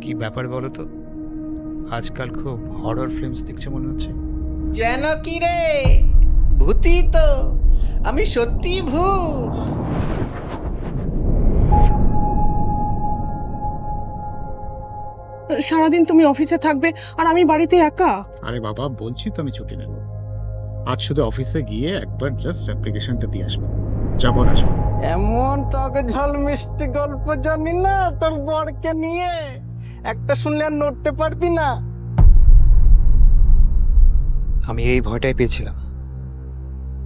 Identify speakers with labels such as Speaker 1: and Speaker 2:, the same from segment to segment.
Speaker 1: কি ব্যাপার বলো তো? আজকাল খুব হরর ফিল্মস দেখছো মনে হচ্ছে।
Speaker 2: যেন কি রে, ভূতই তো। আমি সত্যি ভূত।
Speaker 3: সারাদিন তুমি অফিসে থাকবে আর আমি বাড়িতে একা।
Speaker 4: আরে বাবা, বলছি তো আমি ছুটি নেব। আজ শুধু অফিসে গিয়ে একবার জাস্ট অ্যাপ্লিকেশনটা দিয়ে আসবো, যাবার আসবো।
Speaker 2: এমন টক ঝাল মিষ্টি গল্প জানি না তোর বরকে নিয়ে, একটা শুনলে আর নড়তে পারবি না।
Speaker 1: আমি এই ভয়টাই পেয়েছিলাম।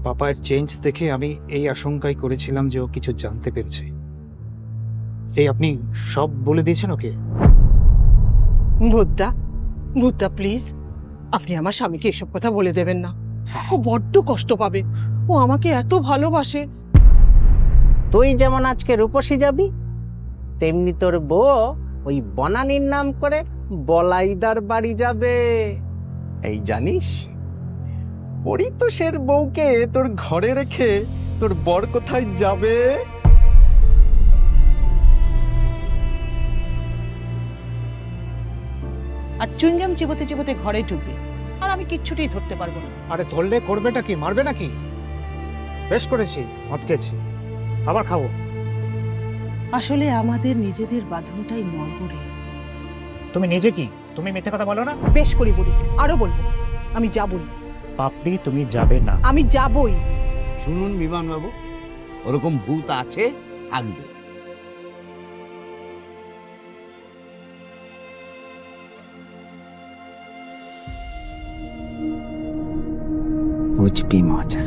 Speaker 1: পাপার চেঞ্জ দেখে আমি এই আশঙ্কাই করেছিলাম যে ও কিছু জানতে পেরেছে। এই আপনি সব বলে দিয়েছেন ওকে?
Speaker 3: ভূতদা, ভূতদা প্লিজ, আপনি আমার স্বামীকে এসব কথা বলে দেবেন না। ও বড্ড কষ্ট পাবে, ও আমাকে এত ভালোবাসে।
Speaker 2: তুই যেমন আজকে রূপসী যাবি, তেমনি তোর বউ ওই বনানীর নাম করে বলাইদার বাড়ি যাবে। এই জানিস, পরিতোষের বউকে তোর ঘরে রেখে তোর বর কোথায় যাবে?
Speaker 3: আর চুইংগাম চিবোতে চিবোতে ঘরে ঢুকবে, আর আমি কিচ্ছুটেই ধরতে পারবো না।
Speaker 1: আরে ধরলে করবেটা কি, মারবে নাকি? বেশ করেছি, মদ খেয়েছি, আবার খাবো।
Speaker 3: আসলে আমাদের নিজেদের বাঁধনটাই নড়বড়ে।
Speaker 1: তুমি নিজে কি, তুমি মিথ্যে কথা বলো না।
Speaker 3: বেশ করি বলি, আরো বলবো, আমি যাবই,
Speaker 1: পাপড়ি তুমি যাবে না।
Speaker 3: আমি যাবই।
Speaker 5: শুনুন বিমানবাবু, ওরকম ভূত আছে, থাকবে। বুঝবি মজা।